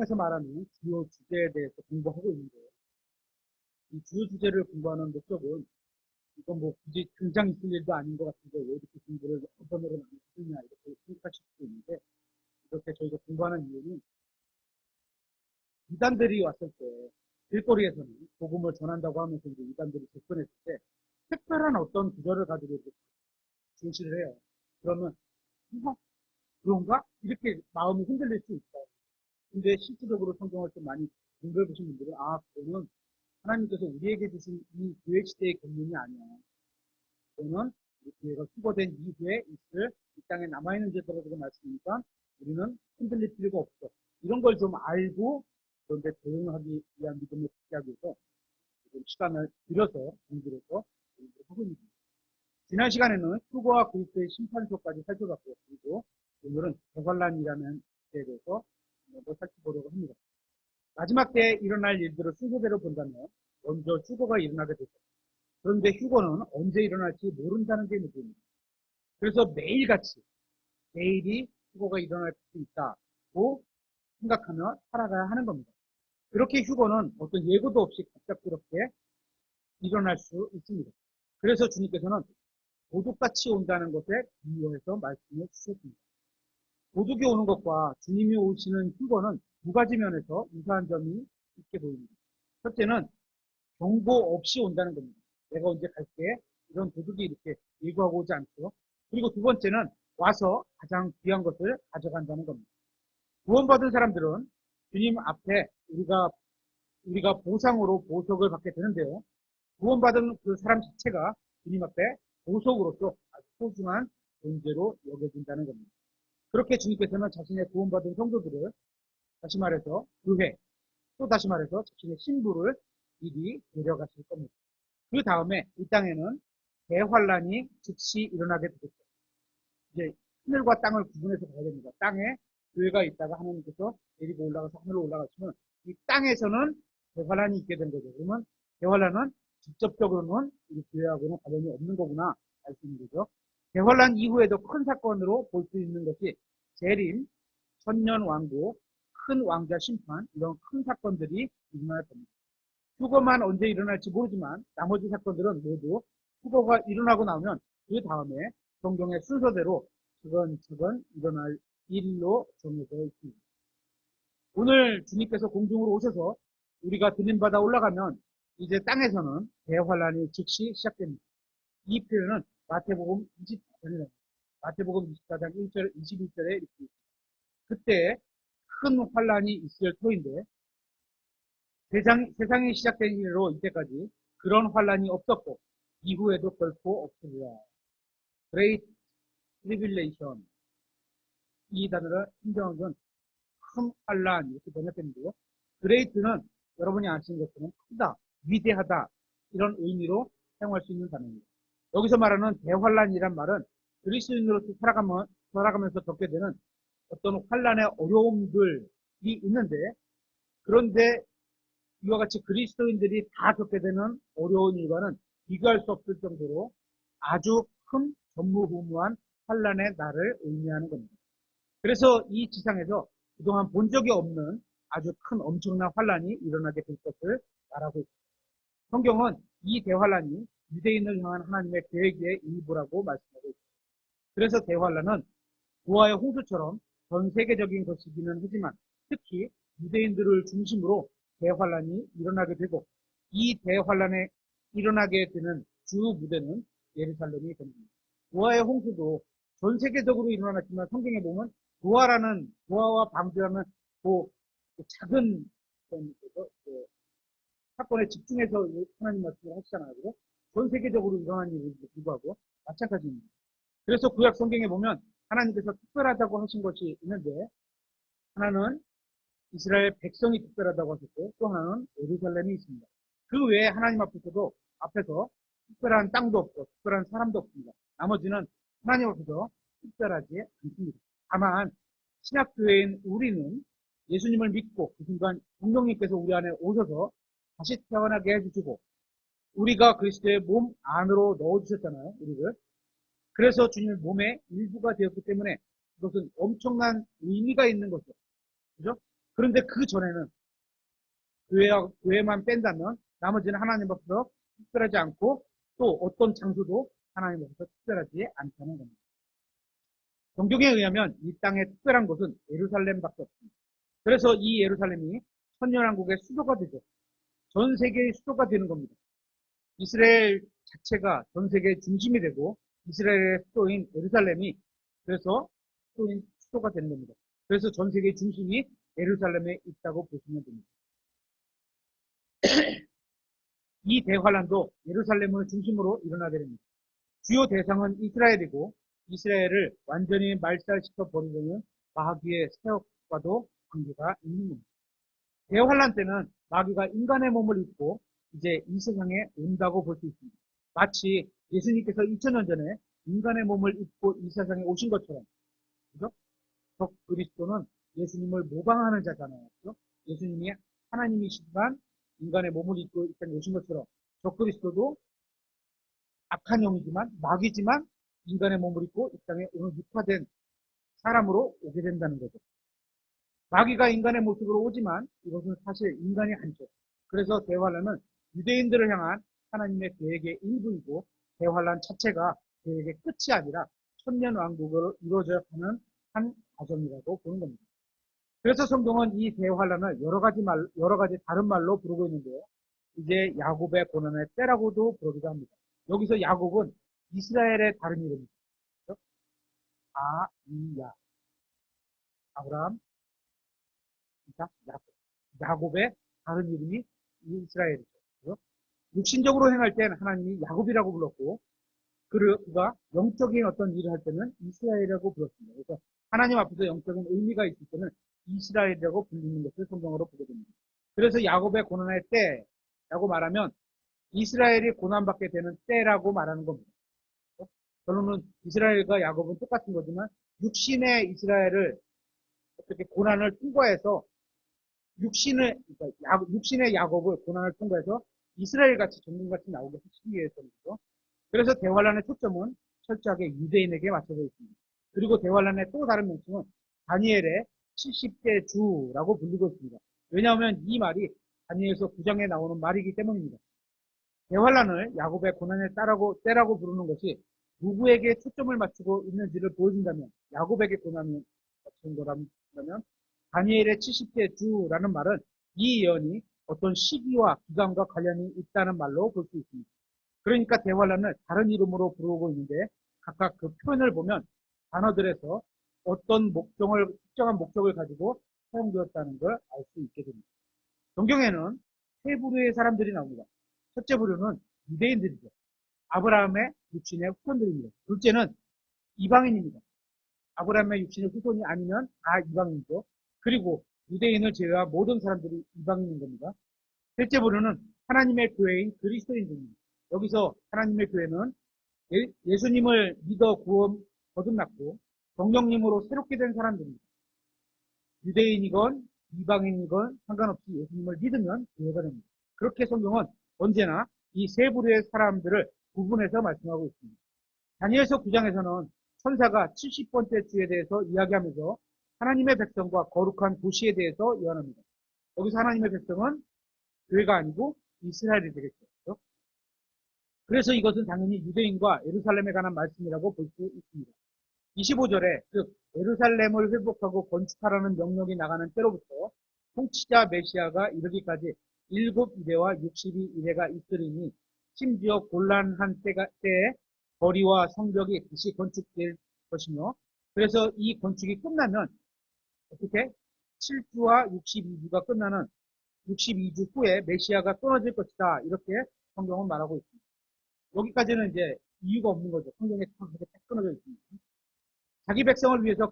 땅에서 말하는 주요 주제에 대해서 공부하고 있는데요. 이 주요 주제를 공부하는 목적은 이건 뭐 굳이 당장 있을 일도 아닌 것 같은데 왜 이렇게 공부를 한 번으로 많이 하느냐 이렇게 생각하실 수도 있는데 이렇게 저희가 공부하는 이유는 이단들이 왔을 때 길거리에서는 복음을 전한다고 하면서 이제 이단들이 접근했을 때 특별한 어떤 구절을 가지고 이렇게 제시를 해요. 그러면 그런가? 이렇게 마음이 흔들릴 수 있어요. 근데 실질적으로 성경을 좀 많이 공부해 보신 분들은 그거는 하나님께서 우리에게 주신 이 교회 시대의 경륜이 아니야. 그거는 우리 교회가 수거된 이후에 있을 이 땅에 남아있는 제도라고 말씀이니까 우리는 흔들릴 필요가 없어. 이런 걸 좀 알고 그런데 대응하기 위한 믿음을 갖게 하기 위해서 좀 시간을 들여서 공부해서 하고 있습니다. 지난 시간에는 휴거와 그리스도의 심판소까지 살펴봤고요. 그리고 오늘은 대환란이라는 주제에 대해서 먼저 살펴보려고 합니다. 마지막 때에 일어날 일들을 순서대로 본다면 먼저 휴거가 일어나게 되죠. 그런데 휴거는 언제 일어날지 모른다는 게 문제입니다. 그래서 매일같이 내일이 휴거가 일어날 수 있다고 생각하며 살아가야 하는 겁니다. 그렇게 휴거는 어떤 예고도 없이 갑작스럽게 일어날 수 있습니다. 그래서 주님께서는 도둑같이 온다는 것에 비유해서 말씀을 주셨습니다. 도둑이 오는 것과 주님이 오시는 휴거는 두 가지 면에서 유사한 점이 있게 보입니다. 첫째는 경고 없이 온다는 겁니다. 내가 언제 갈게 이런 도둑이 이렇게 예고하고 오지 않죠. 그리고 두 번째는 와서 가장 귀한 것을 가져간다는 겁니다. 구원받은 사람들은 주님 앞에 우리가 보상으로 보석을 받게 되는데요. 구원받은 그 사람 자체가 주님 앞에 보석으로서 아주 소중한 존재로 여겨진다는 겁니다. 그렇게 주님께서는 자신의 구원받은 성도들을 다시 말해서 교회, 또 다시 말해서 자신의 신부를 미리 데려가실 겁니다. 그 다음에 이 땅에는 대환란이 즉시 일어나게 되겠죠. 이제 하늘과 땅을 구분해서 봐야 됩니다. 땅에 교회가 있다가 하나님께서 데리고 올라가서 하늘로 올라가시면 이 땅에서는 대환란이 있게 된 거죠. 그러면 대환란은 직접적으로는 우리 교회하고는 관련이 없는 거구나 알 수 있는 거죠. 대환란 이후에도 큰 사건으로 볼 수 있는 것이 재림, 천년 왕국, 큰 왕자 심판 이런 큰 사건들이 일어날 겁니다. 휴거만 언제 일어날지 모르지만 나머지 사건들은 모두 휴거가 일어나고 나면 그 다음에 성경의 순서대로 차근차근 일어날 일로 정해져 있습니다. 오늘 주님께서 공중으로 오셔서 우리가 들림받아 올라가면 이제 땅에서는 대환란이 즉시 시작됩니다. 이 표현은 마태복음 24장이랍니다. 마태복음 24장 1절, 21절에 이렇게 있습니다. 그때 큰 환란이 있을 터인데 세상이 시작된 이래로 이때까지 그런 환란이 없었고 이후에도 결코 없으리라. Great Tribulation 이 단어를 인정한 건 큰 환란 이렇게 번역했는데요. Great는 여러분이 아시는 것처럼 크다, 위대하다 이런 의미로 사용할 수 있는 단어입니다. 여기서 말하는 대환란이란 말은 그리스도인으로서 살아가면서 겪게 되는 어떤 환란의 어려움들이 있는데 그런데 이와 같이 그리스도인들이 다 겪게 되는 어려운 일과는 비교할 수 없을 정도로 아주 큰 전무후무한 환란의 날을 의미하는 겁니다. 그래서 이 지상에서 그동안 본 적이 없는 아주 큰 엄청난 환란이 일어나게 될 것을 말하고 있습니다. 성경은 이 대환란이 유대인을 향한 하나님의 계획의 일부라고 말씀하고 있습니다. 그래서 대환란은 노아의 홍수처럼 전 세계적인 것이기는 하지만 특히 유대인들을 중심으로 대환란이 일어나게 되고 이 대환란에 일어나게 되는 주 무대는 예루살렘이 됩니다. 노아의 홍수도 전 세계적으로 일어났지만 성경에 보면 노아와 방주라는 그 작은 사건에 집중해서 하나님 말씀을 하시잖아요. 그죠? 전 세계적으로 일어난 일에도 불구하고 마찬가지입니다. 그래서 구약 성경에 보면 하나님께서 특별하다고 하신 것이 있는데 하나는 이스라엘 백성이 특별하다고 하셨고 또 하나는 예루살렘이 있습니다. 그 외에 하나님 앞에서 특별한 땅도 없고 특별한 사람도 없습니다. 나머지는 하나님 앞에서 특별하지 않습니다. 다만 신약교회인 우리는 예수님을 믿고 그 순간 성령님께서 우리 안에 오셔서 다시 태어나게 해주시고 우리가 그리스도의 몸 안으로 넣어주셨잖아요. 우리를. 그래서 주님의 몸의 일부가 되었기 때문에 그것은 엄청난 의미가 있는 거죠. 그죠? 그런데 그 전에는 교회만 뺀다면 나머지는 하나님 앞에서 특별하지 않고 또 어떤 장소도 하나님 앞에서 특별하지 않다는 겁니다. 성경에 의하면 이 땅의 특별한 곳은 예루살렘밖에 없습니다. 그래서 이 예루살렘이 천년왕국의 수도가 되죠. 전 세계의 수도가 되는 겁니다. 이스라엘 자체가 전 세계의 중심이 되고 이스라엘의 수도인 예루살렘이 그래서 수도가 되는 겁니다. 그래서 전 세계의 중심이 예루살렘에 있다고 보시면 됩니다. 이 대환란도 예루살렘을 중심으로 일어나게 됩니다. 주요 대상은 이스라엘이고 이스라엘을 완전히 말살시켜 버리려는 마귀의 세력과도 관계가 있는 겁니다. 대환란 때는 마귀가 인간의 몸을 입고 이제 이 세상에 온다고 볼 수 있습니다. 마치 예수님께서 2000년 전에 인간의 몸을 입고 이 세상에 오신 것처럼, 그죠? 적 그리스도는 예수님을 모방하는 자잖아요. 그죠? 예수님이 하나님이시지만 인간의 몸을 입고 이 땅에 오신 것처럼 적 그리스도도 악한 영이지만 마귀지만 인간의 몸을 입고 이 땅에 오늘 육화된 사람으로 오게 된다는 거죠. 마귀가 인간의 모습으로 오지만 이것은 사실 인간이 아니죠. 그래서 대환란은 유대인들을 향한 하나님의 계획의 일부이고 대환란 자체가 계획의 끝이 아니라 천년왕국으로 이루어져야 하는 한 과정이라고 보는 겁니다. 그래서 성경은 이 대환란을 여러 가지 다른 말로 부르고 있는데요. 이제 야곱의 고난의 때라고도 부르기도 합니다. 여기서 야곱은 이스라엘의 다른 이름입니다. 아이야, 아브라함, 이삭, 야곱. 야곱의 다른 이름이 이스라엘이죠. 그렇죠? 육신적으로 행할 때는 하나님이 야곱이라고 불렀고 그가 영적인 어떤 일을 할 때는 이스라엘이라고 불렀습니다. 그래서 하나님 앞에서 영적인 의미가 있을 때는 이스라엘이라고 불리는 것을 성경으로 보게 됩니다. 그래서 야곱의 고난의 때라고 말하면 이스라엘이 고난받게 되는 때라고 말하는 겁니다. 결론은 이스라엘과 야곱은 똑같은 거지만 육신의 이스라엘을 어떻게 고난을 통과해서 육신의 야곱을 고난을 통과해서 이스라엘 같이 종군같이 나오게 하시기 위해서는 거죠. 그래서 대환란의 초점은 철저하게 유대인에게 맞춰져 있습니다. 그리고 대환란의 또 다른 명칭은 다니엘의 70대 주라고 불리고 있습니다. 왜냐하면 이 말이 다니엘서 9장에 나오는 말이기 때문입니다. 대환란을 야곱의 고난의 때라고 부르는 것이 누구에게 초점을 맞추고 있는지를 보여준다면 야곱에게 고난을 맞춘 거라면 다니엘의 70대 주라는 말은 이 예언이 어떤 시기와 기간과 관련이 있다는 말로 볼 수 있습니다. 그러니까 대환란을 다른 이름으로 부르고 있는데 각각 그 표현을 보면 단어들에서 어떤 특정한 목적을 가지고 사용되었다는 걸 알 수 있게 됩니다. 성경에는 세 부류의 사람들이 나옵니다. 첫째 부류는 유대인들이죠. 아브라함의 육신의 후손들입니다. 둘째는 이방인입니다. 아브라함의 육신의 후손이 아니면 다 이방인이죠. 그리고 유대인을 제외한 모든 사람들이 이방인인 겁니다. 셋째 부류는 하나님의 교회인 그리스도인들입니다. 여기서 하나님의 교회는 예수님을 믿어 거듭났고 성령님으로 새롭게 된 사람들입니다. 유대인이건 이방인이건 상관없이 예수님을 믿으면 교회가 됩니다. 그렇게 성경은 언제나 이 세 부류의 사람들을 구분해서 말씀하고 있습니다. 다니엘서 9장에서는 천사가 70번째 주에 대해서 이야기하면서 하나님의 백성과 거룩한 도시에 대해서 예언합니다. 여기서 하나님의 백성은 교회가 아니고 이스라엘이 되겠죠. 그래서 이것은 당연히 유대인과 예루살렘에 관한 말씀이라고 볼 수 있습니다. 25절에 즉 예루살렘을 회복하고 건축하라는 명령이 나가는 때로부터 통치자 메시아가 이르기까지 7이레와 62이레가 있으리니 심지어 곤란한 때에 거리와 성벽이 다시 건축될 것이며 그래서 이 건축이 끝나면 어떻게 7주와 62주가 끝나는 62주 후에 메시아가 끊어질 것이다. 이렇게 성경은 말하고 있습니다. 여기까지는 이제 이유가 없는 거죠. 성경에 딱 끊어져 있습니다. 자기 백성을 위해서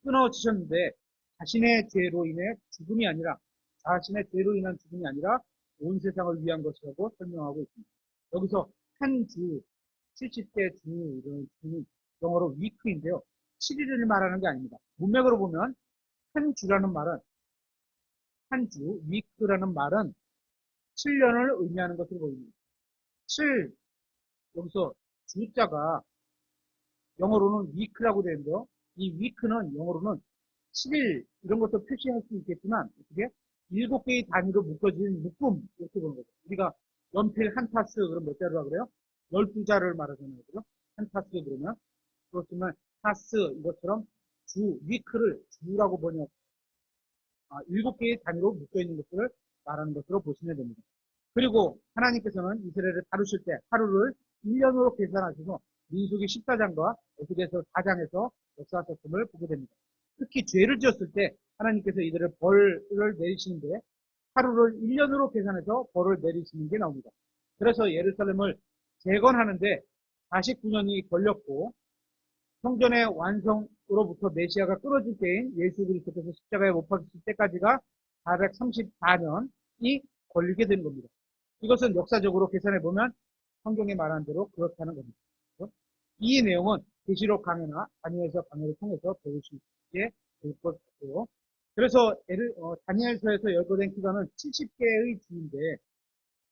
끊어지셨는데 자신의 죄로 인해 죽음이 아니라 자신의 죄로 인한 죽음이 아니라 온 세상을 위한 것이라고 설명하고 있습니다. 여기서 한 주, 70대 주 이런 주는 영어로 위크인데요. 7일을 말하는 게 아닙니다. 문맥으로 보면 한 주라는 말은 한 주, 위크라는 말은 7년을 의미하는 것으로 보입니다. 7, 여기서 주자가 영어로는 위크라고 되는데요. 이 위크는 영어로는 7일 이런 것도 표시할 수 있겠지만 어떻게 7개의 단위로 묶어진 묶음 이렇게 보는 거죠. 우리가 연필 한 타스 그럼 몇 자루라 그래요? 12자를 말하잖아요. 그죠? 한 타스 그러면 그렇지만 타스 이것처럼 주, 위크를 주라고 번역 7개의 단위로 묶여있는 것들을 말하는 것으로 보시면 됩니다. 그리고 하나님께서는 이스라엘을 다루실 때 하루를 1년으로 계산하셔서 민수기 14장과 에스겔서 4장에서 역사하셨음을 보게 됩니다. 특히 죄를 지었을 때 하나님께서 이들을 벌을 내리시는데 하루를 1년으로 계산해서 벌을 내리시는 게 나옵니다. 그래서 예루살렘을 재건하는데 49년이 걸렸고 성전의 완성으로부터 메시아가 끊어질 때인 예수 그리스도께서 십자가에 못 박히실 때까지가 434년이 걸리게 되는 겁니다. 이것은 역사적으로 계산해 보면 성경에 말한 대로 그렇다는 겁니다. 이 내용은 계시록 강해나 다니엘서 강해를 통해서 배울 수 있게 될 것 같고요. 그래서 다니엘서에서 열거된 기간은 70개의 주인데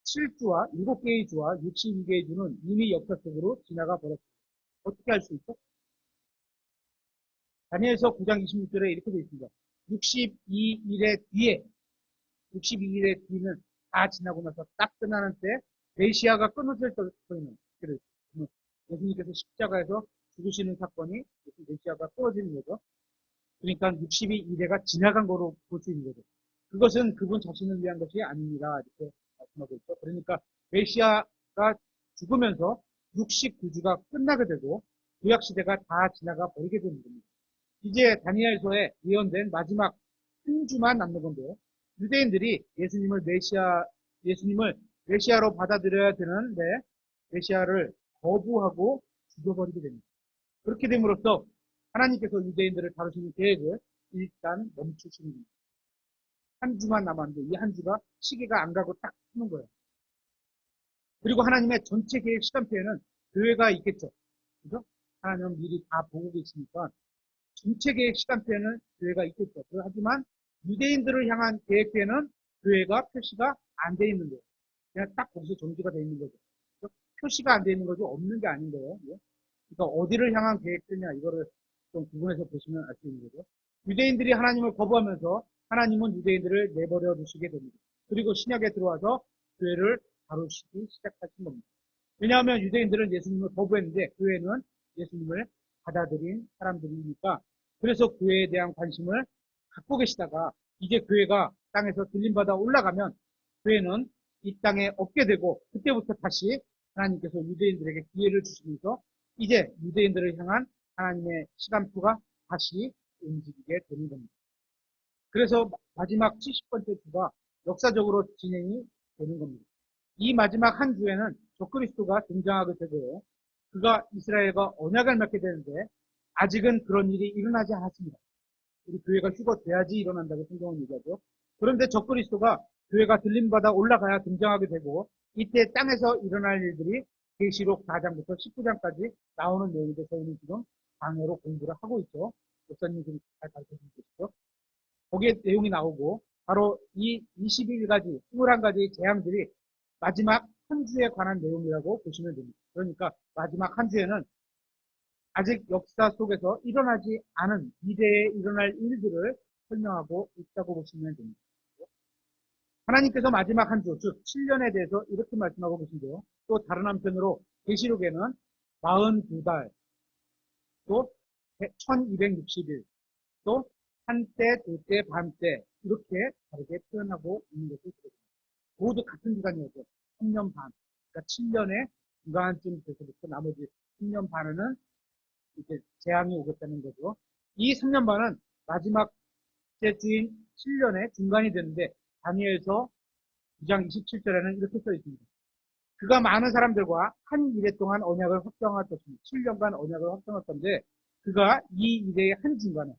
7주와 7개의 주와 62개의 주는 이미 역사 속으로 지나가 버렸습니다. 어떻게 할 수 있어? 다니엘서 9장 26절에 이렇게 되어 있습니다. 62일의 뒤에 62일의 뒤는 다 지나고 나서 딱 끝나는 때 메시아가 끊어질 때는 예수님께서 십자가에서 죽으시는 사건이 메시아가 끊어지는 거죠. 그러니까 62일회가 지나간 거로 볼 수 있는 거죠. 그것은 그분 자신을 위한 것이 아닙니다. 이렇게 말씀하고 있죠. 그러니까 메시아가 죽으면서 69주가 끝나게 되고 구약시대가 다 지나가 버리게 되는 겁니다. 이제 다니엘서에 예언된 마지막 한 주만 남는 건데요. 유대인들이 예수님을 메시아로 받아들여야 되는데 메시아를 거부하고 죽여버리게 됩니다. 그렇게 됨으로써 하나님께서 유대인들을 다루시는 계획을 일단 멈추시는 겁니다. 한 주만 남았는데 이 한 주가 시계가 안 가고 딱 쓰는 거예요. 그리고 하나님의 전체 계획 시간표에는 교회가 있겠죠. 그죠? 하나님은 미리 다 보고 계시니까 전체 계획 시간표에는 교회가 있겠죠. 하지만 유대인들을 향한 계획표에는 교회가 표시가 안 돼 있는 거예요. 그냥 딱 거기서 정지가 돼 있는 거죠. 표시가 안 돼 있는 거죠. 없는 게 아닌 거예요. 그러니까 어디를 향한 계획표냐 이거를 좀 구분해서 보시면 알 수 있는 거죠. 유대인들이 하나님을 거부하면서 하나님은 유대인들을 내버려 두시게 됩니다. 그리고 신약에 들어와서 교회를 다루시기 시작하신 겁니다. 왜냐하면 유대인들은 예수님을 거부했는데 교회는 예수님을 받아들인 사람들이니까 그래서 교회에 대한 관심을 갖고 계시다가 이제 교회가 땅에서 들림받아 올라가면 교회는 이 땅에 없게 되고 그때부터 다시 하나님께서 유대인들에게 기회를 주시면서 이제 유대인들을 향한 하나님의 시간표가 다시 움직이게 되는 겁니다. 그래서 마지막 70번째 주가 역사적으로 진행이 되는 겁니다. 이 마지막 한 주에는 적그리스도가 등장하게 되고요. 그가 이스라엘과 언약을 맺게 되는데 아직은 그런 일이 일어나지 않았습니다. 우리 교회가 휴거돼야지 일어난다고 성경은 얘기하죠. 그런데 적그리스도가 교회가 들림받아 올라가야 등장하게 되고 이때 땅에서 일어날 일들이 계시록 4장부터 19장까지 나오는 내용인데 저희는 지금 방해로 공부를 하고 있죠. 목사님이 좀 잘 가르쳐주고 계시죠. 거기에 내용이 나오고 바로 이 21가지, 21가지 재앙들이 마지막 한 주에 관한 내용이라고 보시면 됩니다. 그러니까 마지막 한 주에는 아직 역사 속에서 일어나지 않은 미래에 일어날 일들을 설명하고 있다고 보시면 됩니다. 하나님께서 마지막 한 주, 즉 7년에 대해서 이렇게 말씀하고 계신데요. 또 다른 한편으로 계시록에는 42달, 또 1260일, 또 한때, 두때, 반때 이렇게 다르게 표현하고 있는 것을 보입니다. 모두 같은 기간이었죠. 3년 반. 그러니까 7년의 중간쯤 돼서부터 나머지 3년 반에는 이제 재앙이 오겠다는 거죠. 이 3년 반은 마지막 주인 7년의 중간이 되는데 다니엘서 2장 27절에는 이렇게 써 있습니다. 그가 많은 사람들과 한 일해 동안 언약을 확정할 것입니다. 7년간 언약을 확정할 건데 그가 이 일의 한 중간에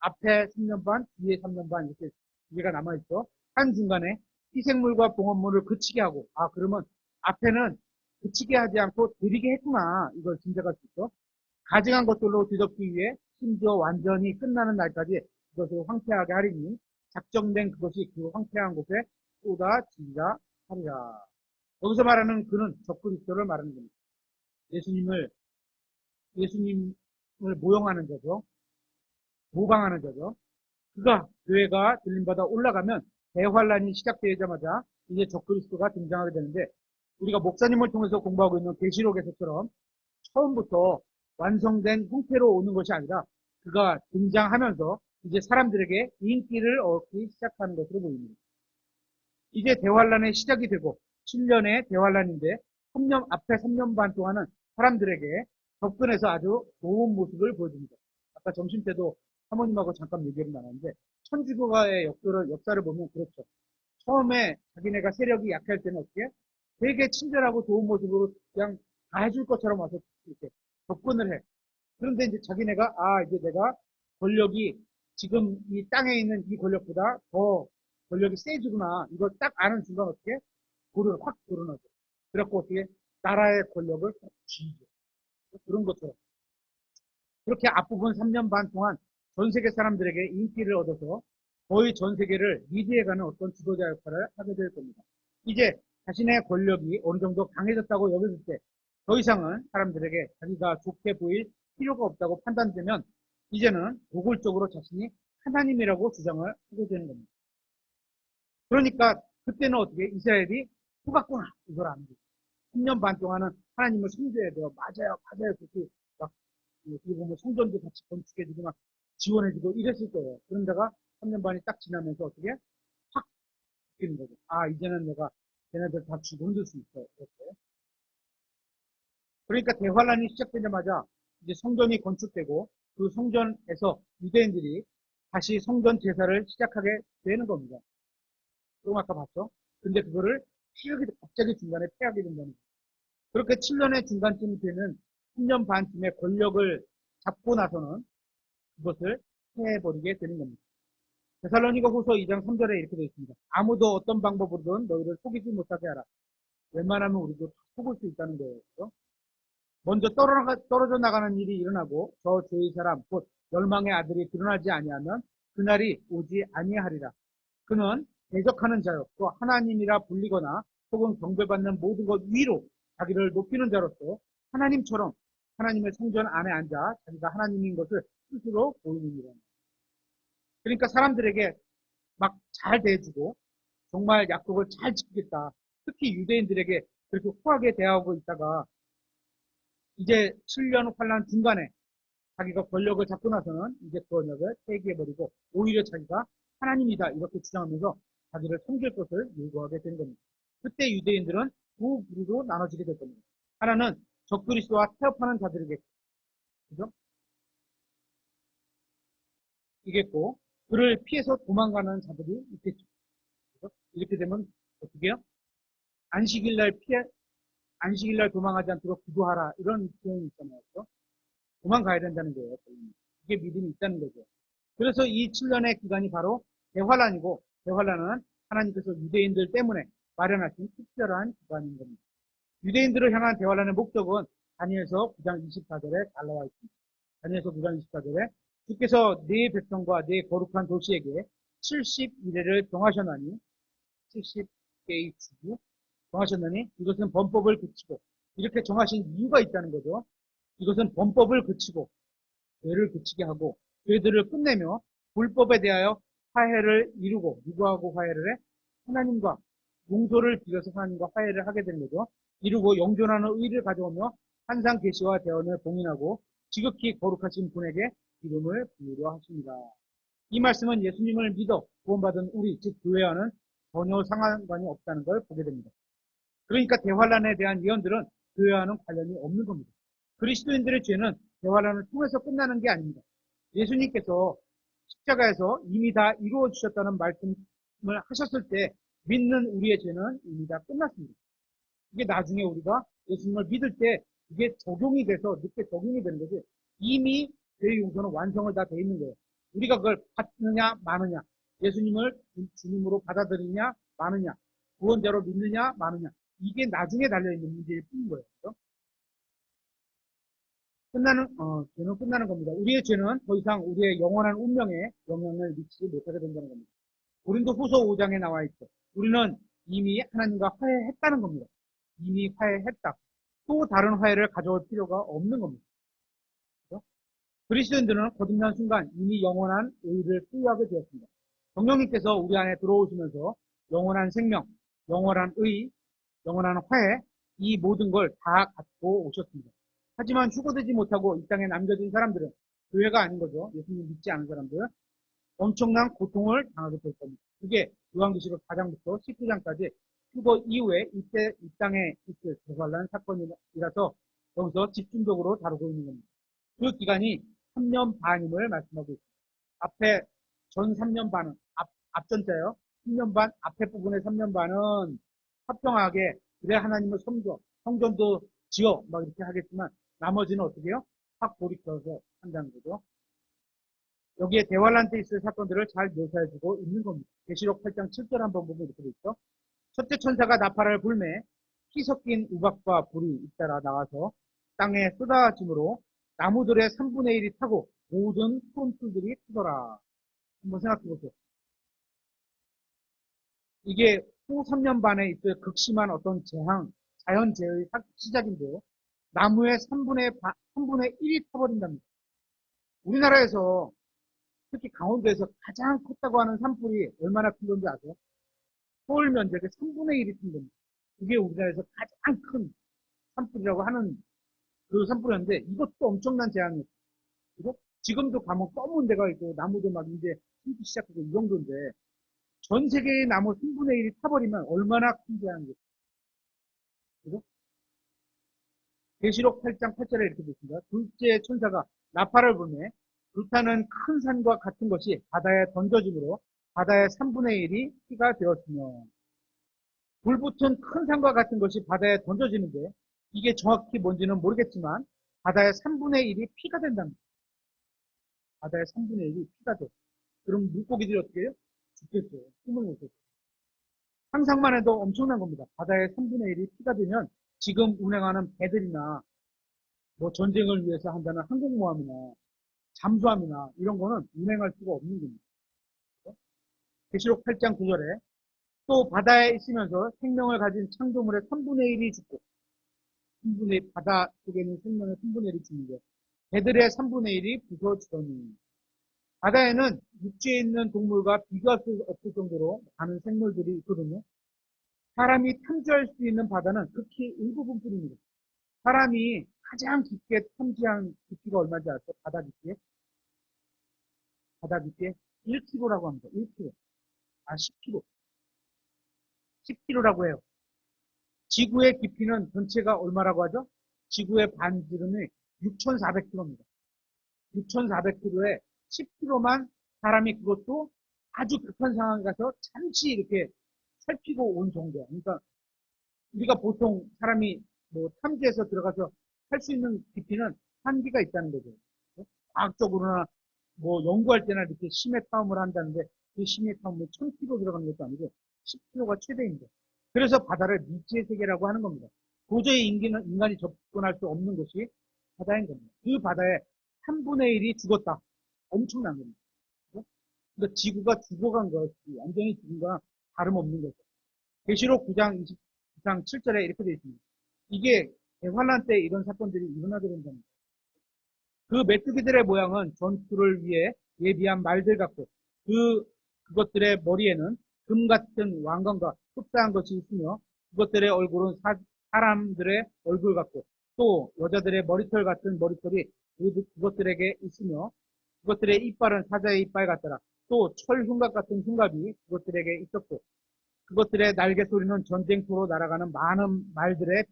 앞에 3년 반, 뒤에 3년 반 이렇게 두 개가 남아있죠. 한 중간에 희생물과 봉헌물을 그치게 하고 그러면 앞에는 그치게 하지 않고 드리게 했구나 이걸 짐작할 수 있죠. 가증한 것들로 뒤덮기 위해 심지어 완전히 끝나는 날까지 그것을 황폐하게 하리니 작정된 그것이 그 황폐한 곳에 쏟아지리라 하리라. 여기서 말하는 그는 적그리스도를 말하는 겁니다. 예수님을 모형하는 거죠. 모방하는 자죠. 그가 교회가 들림받아 올라가면 대환란이 시작되자마자 이제 적그리스도가 등장하게 되는데 우리가 목사님을 통해서 공부하고 있는 계시록에서처럼 처음부터 완성된 형태로 오는 것이 아니라 그가 등장하면서 이제 사람들에게 인기를 얻기 시작하는 것으로 보입니다. 이제 대환란의 시작이 되고 7년의 대환란인데 3년 앞에 3년 반 동안은 사람들에게 접근해서 아주 좋은 모습을 보여줍니다. 아까 점심 때도 사모님하고 잠깐 얘기를 나눴는데 천주교가의 역사를 보면 그렇죠. 처음에 자기네가 세력이 약할 때는 어떻게 되게 친절하고 좋은 모습으로 그냥 다 해줄 것처럼 와서 이렇게 접근을 해. 그런데 이제 자기네가 이제 내가 권력이 지금 이 땅에 있는 이 권력보다 더 권력이 세지구나. 이걸 딱 아는 순간 어떻게 확 드러나죠. 그래갖고 어떻게 나라의 권력을 확 쥐죠. 그런 것처럼. 그렇게 앞부분 3년 반 동안 전 세계 사람들에게 인기를 얻어서 거의 전 세계를 리드해가는 어떤 지도자 역할을 하게 될 겁니다. 이제 자신의 권력이 어느 정도 강해졌다고 여겼을 때 더 이상은 사람들에게 자기가 좋게 보일 필요가 없다고 판단되면 이제는 노골적으로 자신이 하나님이라고 주장을 하게 되는 겁니다. 그러니까 그때는 어떻게 이스라엘이 속았구나 이걸 아는 거죠. 3년 반 동안은 하나님을 섬겨야 돼요. 맞아요, 맞아요. 그렇게 막 어떻게 보면 성전도 같이 건축해주고 막 지원해주고 이랬을 거예요. 그런데가 3년 반이 딱 지나면서 어떻게 확 바뀌는 거죠. 이제는 내가 걔네들 다 죽어 흔들 수 있어. 이렇게. 그러니까 대환란이 시작되자마자 이제 성전이 건축되고 그 성전에서 유대인들이 다시 성전 제사를 시작하게 되는 겁니다. 조금 아까 봤죠? 근데 그거를 갑자기 중간에 폐하게 된다는 거예요. 그렇게 7년의 중간쯤이 되는 10년 반쯤의 권력을 잡고 나서는 그것을 폐해버리게 되는 겁니다. 데살로니가 후서 2장 3절에 이렇게 되어 있습니다. 아무도 어떤 방법으로든 너희를 속이지 못하게 하라. 웬만하면 우리도 다 속을 수 있다는 거예요. 그렇죠? 먼저 떨어져 나가는 일이 일어나고 저 죄의 사람 곧 멸망의 아들이 드러나지 아니하면 그날이 오지 아니하리라. 그는 대적하는 자요 또 하나님이라 불리거나 혹은 경배받는 모든 것 위로 자기를 높이는 자로서 하나님처럼 하나님의 성전 안에 앉아 자기가 하나님인 것을 스스로 보이느니라. 그러니까 사람들에게 막 잘 대해주고 정말 약속을 잘 지키겠다. 특히 유대인들에게 그렇게 후하게 대하고 있다가 이제 7년 환란 중간에 자기가 권력을 잡고 나서는 이제 그 언약을 폐기해버리고 오히려 자기가 하나님이다 이렇게 주장하면서 자기를 섬길 것을 요구하게 된 겁니다. 그때 유대인들은 두 부류로 나눠지게 될 겁니다. 하나는 적그리스도와 타협하는 자들에게 그죠? 이겠고 그를 피해서 도망가는 자들이 있겠죠. 그죠? 이렇게 되면 어떻게 해요? 안식일날 도망하지 않도록 기도하라 이런 표현이 있잖아요. 그죠? 도망가야 된다는 거예요. 이게 믿음이 있다는 거죠. 그래서 이 7년의 기간이 바로 대환란이고 대환란은 하나님께서 유대인들 때문에 마련하신 특별한 기간인 겁니다. 유대인들을 향한 대환란의 목적은 다니엘서 9장 24절에 잘 나와 있습니다. 다니엘서 9장 24절에 주께서 네 백성과 네 거룩한 도시에게 70일을 정하셨나니 70개의 주주 정하셨나니 이것은 범법을 그치고 이렇게 정하신 이유가 있다는 거죠. 이것은 범법을 그치고 죄를 그치게 하고 죄들을 끝내며 불법에 대하여 화해를 이루고 누구하고 화해를 해? 하나님과 용서를 빌어서 하나님과 화해를 하게 되는 거죠. 이루고 영존하는 의를 가져오며 환상 계시와 대언을 봉인하고 지극히 거룩하신 분에게 이름을 부르려 하십니다. 이 말씀은 예수님을 믿어 구원받은 우리 즉 교회와는 전혀 상관이 없다는 걸 보게 됩니다. 그러니까 대환란에 대한 예언들은 교회와는 관련이 없는 겁니다. 그리스도인들의 죄는 대환란을 통해서 끝나는 게 아닙니다. 예수님께서 십자가에서 이미 다 이루어 주셨다는 말씀을 하셨을 때 믿는 우리의 죄는 이미 다 끝났습니다. 이게 나중에 우리가 예수님을 믿을 때 이게 적용이 돼서 늦게 적용이 되는 거지. 이미 죄의 용서는 완성을 다 돼 있는 거예요. 우리가 그걸 받느냐 마느냐, 예수님을 주님으로 받아들이냐 마느냐, 구원자로 믿느냐 마느냐, 이게 나중에 달려있는 문제일 뿐인 거예요. 그렇죠? 죄는 끝나는 겁니다. 우리의 죄는 더 이상 우리의 영원한 운명에 영향을 미치지 못하게 된다는 겁니다. 고린도 후서 5장에 나와 있죠. 우리는 이미 하나님과 화해했다는 겁니다. 이미 화해했다. 또 다른 화해를 가져올 필요가 없는 겁니다. 그렇죠? 그리스도인들은 거듭난 순간 이미 영원한 의를 소유하게 되었습니다. 성령님께서 우리 안에 들어오시면서 영원한 생명, 영원한 의, 영원한 화해, 이 모든 걸 다 갖고 오셨습니다. 하지만 휴거되지 못하고 이 땅에 남겨진 사람들은, 교회가 아닌 거죠. 예수님 믿지 않은 사람들은 엄청난 고통을 당하게 될 겁니다. 그게 요한계시록 4장부터 19장까지 휴거 이후에 이때 이 땅에 있을 대환란 사건이라서 여기서 집중적으로 다루고 있는 겁니다. 그 기간이 3년 반임을 말씀하고 있습니다. 앞에 전 3년 반은 앞전자요. 3년 반, 앞에 부분의 3년 반은 화평하게 그래 하나님을 섬겨, 성전도 지어 막 이렇게 하겠지만 나머지는 어떻게 해요? 확 돌이켜서 한다는 거죠. 여기에 대환란 때 있을 사건들을 잘 묘사해주고 있는 겁니다. 계시록 8장 7절 한번 보면 이렇게 돼 있죠. 첫째 천사가 나팔을 불매 피 섞인 우박과 불이 잇따라 나와서 땅에 쏟아짐으로 나무들의 3분의 1이 타고 모든 푸른풀들이 타더라. 한번 생각해 보세요. 이게 후 3년 반에 있을 극심한 어떤 재앙, 자연재해의 시작인데요. 나무의 3분의 1이 타버린답니다. 우리나라에서 특히 강원도에서 가장 컸다고 하는 산불이 얼마나 큰 건지 아세요? 서울 면적의 3분의 1이 큰 겁니다. 그게 우리나라에서 가장 큰 산불이라고 하는 그 산불이었는데 이것도 엄청난 재앙이에요. 그죠? 지금도 가면 검은 데가 있고 나무도 막 이제 심기 시작하고 이 정도인데 전 세계의 나무 3분의 1이 타버리면 얼마나 큰 재앙이겠어요. 그죠? 계시록 8장 8절에 이렇게 되어 있습니다. 둘째 천사가 나팔을 불매 불타는 큰 산과 같은 것이 바다에 던져짐으로 바다의 3분의 1이 피가 되었으며 불붙은 큰 산과 같은 것이 바다에 던져지는데 이게 정확히 뭔지는 모르겠지만 바다의 3분의 1이 피가 된답니다. 바다의 3분의 1이 피가 돼. 그럼 물고기들이 어떻게 해요? 죽겠어요. 숨을 못 쉬어요. 상상만 해도 엄청난 겁니다. 바다의 3분의 1이 피가 되면 지금 운행하는 배들이나 뭐 전쟁을 위해서 한다는 항공모함이나 잠수함이나 이런 거는 운행할 수가 없는 겁니다. 계시록 8장 9절에 또 바다에 있으면서 생명을 가진 창조물의 3분의 1이 죽고 바다 속에 있는 생명의 3분의 1이 죽는데 배들의 3분의 1이 부서지더니 바다에는 육지에 있는 동물과 비교할 수 없을 정도로 많은 생물들이 있거든요. 사람이 탐지할 수 있는 바다는 극히 일부분뿐입니다. 사람이 가장 깊게 탐지한 깊이가 얼마인지 아세요? 바다 깊이? 바다 깊이 1km라고 합니다. 1km. 10km. 10km라고 해요. 지구의 깊이는 전체가 얼마라고 하죠? 지구의 반지름이 6,400km입니다. 6,400km에 10km만 사람이 그것도 아주 급한 상황에 가서 잠시 이렇게 살피고 온 정도야. 그러니까 우리가 보통 사람이 뭐 탐지해서 들어가서 할 수 있는 깊이는 한계가 있다는 거죠. 과학적으로나 뭐 연구할 때나 이렇게 심해 탐험을 한다는데 그 심해 탐험은 1000km 들어가는 것도 아니고 10km가 최대입니다. 그래서 바다를 미지의 세계라고 하는 겁니다. 도저히 인간이 접근할 수 없는 곳이 바다인 겁니다. 그 바다에 3분의 1이 죽었다. 엄청난 겁니다. 그러니까 지구가 죽어간 것이 완전히 죽은 거랑 다름없는 거죠. 계시록 9장 29장 7절에 이렇게 되어 있습니다. 이게 대환란 때 이런 사건들이 일어나게 된답니다. 그 메뚜기들의 모양은 전투를 위해 예비한 말들 같고 그것들의 머리에는 금 같은 왕관과 흡사한 것이 있으며 그것들의 얼굴은 사람들의 얼굴 같고 또 여자들의 머리털 같은 머리털이 그것들에게 있으며 그것들의 이빨은 사자의 이빨 같더라. 또 철흉갑 같은 흉갑이 그것들에게 있었고 그것들의 날개 소리는 전쟁터로 날아가는 많은 말들의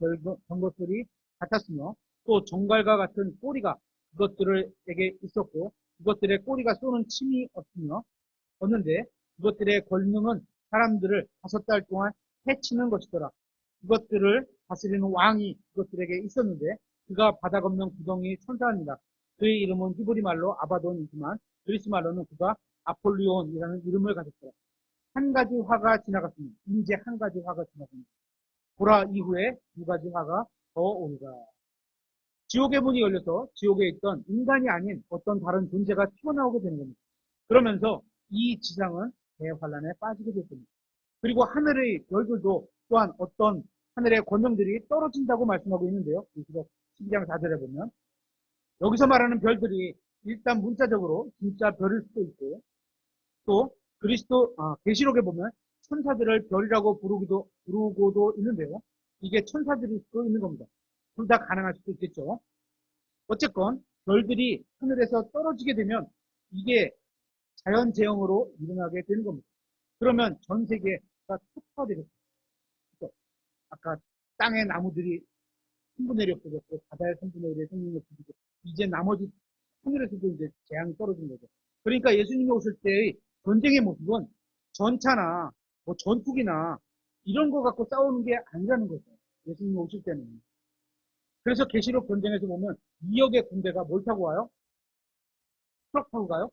병거 소리 같았으며 또 정갈과 같은 꼬리가 그것들에게 있었고 그것들의 꼬리가 쏘는 침이 없는데 그것들의 권능은 사람들을 5달 동안 해치는 것이더라. 그것들을 다스리는 왕이 그것들에게 있었는데 그가 바다 건너 구덩이 천사입니다. 그의 이름은 히브리 말로 아바돈이지만 그리스 말로는 그가 아폴리온이라는 이름을 가졌더라. 한 가지 화가 지나갔습니다. 이제 한 가지 화가 지나갔습니다. 보라 이후에 2가지 화가 더 오리라. 지옥의 문이 열려서 지옥에 있던 인간이 아닌 어떤 다른 존재가 튀어나오게 되는 겁니다. 그러면서 이 지상은 대환란에 빠지게 됐습니다. 그리고 하늘의 별들도 또한 어떤 하늘의 권능들이 떨어진다고 말씀하고 있는데요. 12장 4절에 보면 여기서 말하는 별들이 일단 문자적으로 진짜 별일 수도 있고, 또 계시록에 보면 천사들을 별이라고 부르고도 있는데요. 이게 천사들일 수도 있는 겁니다. 둘 다 가능할 수도 있겠죠. 어쨌건 별들이 하늘에서 떨어지게 되면 이게 자연재형으로 일어나게 되는 겁니다. 그러면 전 세계가 촉화가 되겠죠. 아까 땅의 나무들이 분분의 력 없어졌고 바다의 분분의 일에 생명이 없어지고 이제 나머지 하늘에서도 이제 재앙이 떨어진 거죠. 그러니까 예수님이 오실 때의 전쟁의 모습은 전차나 뭐 전투기나 이런 거 갖고 싸우는 게 아니라는 거죠. 예수님이 오실 때는. 그래서 계시록 전쟁에서 보면 2억의 군대가 뭘 타고 가요? 트럭 타고 가요?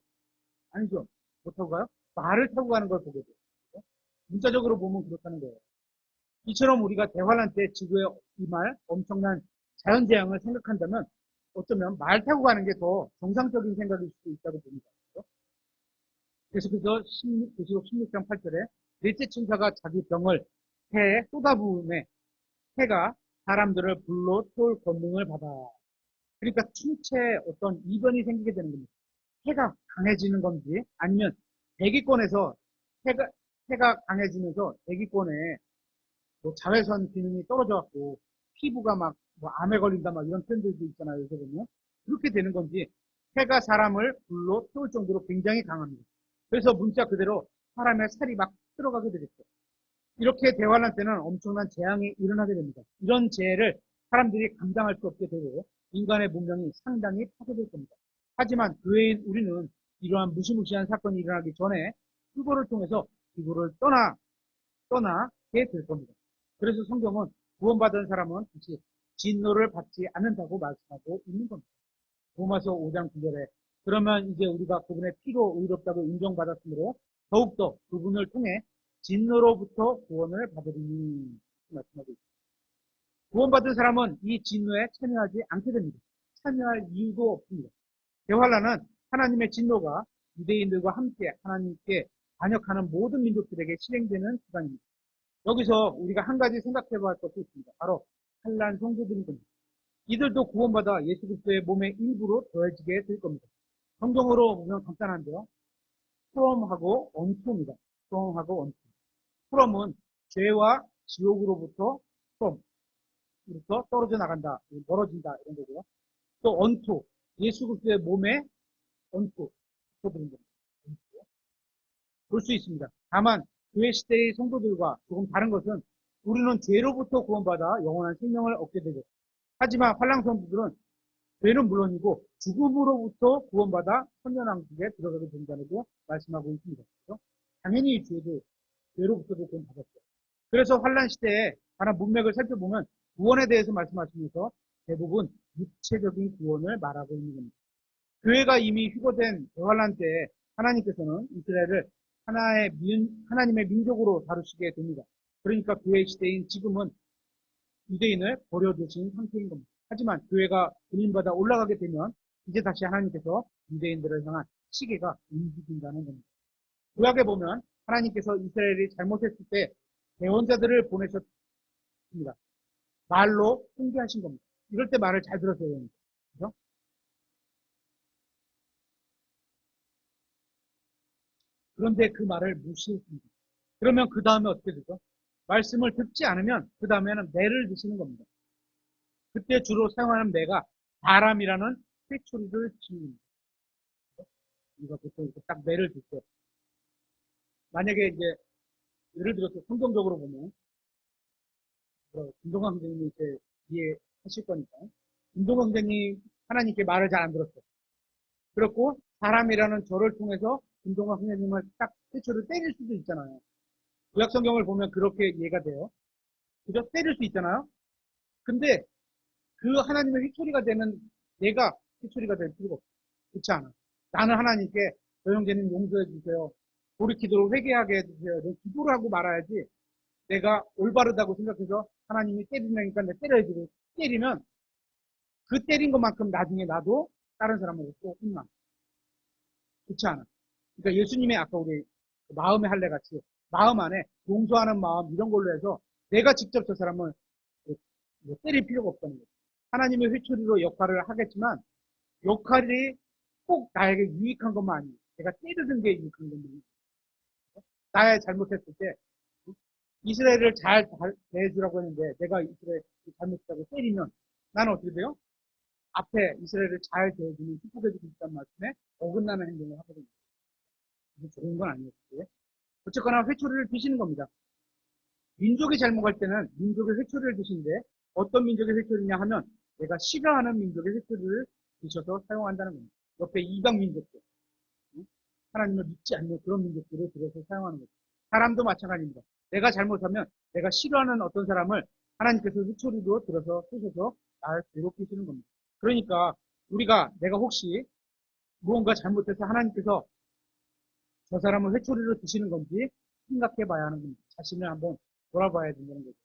아니죠. 뭐 타고 가요? 말을 타고 가는 걸 보게 돼요. 문자적으로 보면 그렇다는 거예요. 이처럼 우리가 대환란 때 지구에 이 말 엄청난 자연재앙을 생각한다면 어쩌면 말 타고 가는 게 더 정상적인 생각일 수도 있다고 봅니다. 계속해서 계시록 16장 8절에 넷째 천사가 자기 병을 해에 쏟아부음에 해가 사람들을 불로 태울 권능을 받아. 그러니까 충체에 어떤 이변이 생기게 되는 겁니다. 해가 강해지는 건지 아니면 대기권에서 해가 강해지면서 대기권에 뭐 자외선 기능이 떨어져갖고 피부가 막 뭐 암에 걸린다 막 이런 표현들도 있잖아요. 요새 보면 그렇게 되는 건지 해가 사람을 불로 태울 정도로 굉장히 강합니다. 그래서 문자 그대로 사람의 살이 막 들어가게 되겠죠. 이렇게 대환란 때는 엄청난 재앙이 일어나게 됩니다. 이런 재해를 사람들이 감당할 수 없게 되고 인간의 문명이 상당히 파괴될 겁니다. 하지만 교회인 우리는 이러한 무시무시한 사건이 일어나기 전에 그거를 통해서 지구를 떠나게 될 겁니다. 그래서 성경은 구원받은 사람은 다시 진노를 받지 않는다고 말씀하고 있는 겁니다. 로마서 5장 9절에 그러면 이제 우리가 그분의 피로 의롭다고 인정받았으므로 더욱더 그분을 통해 진노로부터 구원을 받으리니 말씀하고 있습니다. 구원받은 사람은 이 진노에 참여하지 않게 됩니다. 참여할 이유도 없습니다. 대환란은 하나님의 진노가 유대인들과 함께 하나님께 반역하는 모든 민족들에게 실행되는 기간입니다. 여기서 우리가 한 가지 생각해 봐야 할 것이 있습니다. 바로 환란 성도들인 겁니다. 이들도 구원받아 예수 그리스도의 몸의 일부로 더해지게 될 겁니다. 성경으로 보면 간단한데요. 프롬하고 언투입니다. 프롬하고 언투. 프롬은 죄와 지옥으로부터 프롬으로부터 떨어져 나간다, 멀어진다 이런 거고요. 또 언투, 예수 그리스도의 몸에 언투, 붙어드는 겁니다. 볼 수 있습니다. 다만 교회 시대의 성도들과 조금 다른 것은 우리는 죄로부터 구원받아 영원한 생명을 얻게 되죠. 하지만 환랑 성도들은 죄는 물론이고 죽음으로부터 구원받아 천년왕국에 들어가게 된다고 말씀하고 있습니다. 그렇죠? 당연히 죄로부터도 구원받았죠. 그래서 환란 시대에 관한 문맥을 살펴보면 구원에 대해서 말씀하시면서 대부분 육체적인 구원을 말하고 있는 겁니다. 교회가 이미 휴거된 대환란 때에 하나님께서는 이스라엘을 하나님의 민족으로 다루시게 됩니다. 그러니까 교회 시대인 지금은 유대인을 버려두신 상태인 겁니다. 하지만 교회가 군인받아 올라가게 되면 이제 다시 하나님께서 유대인들을 향한 시계가 움직인다는 겁니다. 구약에 보면 하나님께서 이스라엘이 잘못했을 때 대원자들을 보내셨습니다. 말로 훈계하신 겁니다. 이럴 때 말을 잘 들었어야 됩니다. 그렇죠? 그런데 그 말을 무시했습니다. 그러면 그 다음에 어떻게 되죠? 말씀을 듣지 않으면 그 다음에는 매를 드시는 겁니다. 그때 주로 사용하는 매가 바람이라는 쇠초리를 지닙니다. 우리가 보통 이렇게 딱 매를 듣죠. 만약에 이제 예를 들어서 성경적으로 보면 김동관 선생님이 이제 이해하실 거니까 김동관 선생님 하나님께 말을 잘 안 들었어요. 그렇고 사람이라는 저를 통해서 김동관 선생님을 딱 쇠초리를 때릴 수도 있잖아요. 구약 성경을 보면 그렇게 이해가 돼요. 그죠? 때릴 수 있잖아요. 근데 그 하나님의 휘초리가 되는 내가 휘초리가 될 필요가 없어. 그렇지 않아. 나는 하나님께 저 형제님 용서해 주세요. 돌이키도록 회개하게 해주세요. 기도를 하고 말아야지. 내가 올바르다고 생각해서 하나님이 때리니까 내가 때려야지. 때리면 그 때린 것만큼 나중에 나도 다른 사람으로 또 혼나. 그렇지 않아. 그러니까 예수님의 아까 우리 마음의 할례 같이 마음 안에 용서하는 마음 이런 걸로 해서 내가 직접 저 사람을 때릴 필요가 없다는 거죠. 하나님의 회초리로 역할을 하겠지만 역할이 꼭 나에게 유익한 것만 아니에요. 내가 때려든 게 유익한 것만. 나의 잘못했을 때 이스라엘을 잘 대해주라고 했는데 내가 이스라엘 잘못했다고 때리면 나는 어떻게 돼요? 앞에 이스라엘을 잘 대해주는 축복해주고 있다는 말씀에 어긋나는 행동을 하거든요. 이게 좋은 건 아니었고요. 어쨌거나 회초리를 드시는 겁니다. 민족이 잘못할 때는 민족의 회초리를 드시는데 어떤 민족의 회초리냐 하면 내가 싫어하는 민족의 회초리를 드셔서 사용한다는 겁니다. 옆에 이방 민족들, 하나님을 믿지 않는 그런 민족들을 들여서 사용하는 거죠. 사람도 마찬가지입니다. 내가 잘못하면 내가 싫어하는 어떤 사람을 하나님께서 회초리로 들어서 쓰셔서 나를 괴롭게 하시는 겁니다. 그러니까 내가 혹시 무언가 잘못해서 하나님께서 저 사람을 회초리로 드시는 건지 생각해 봐야 하는 겁니다. 자신을 한번 돌아봐야 된다는 거죠.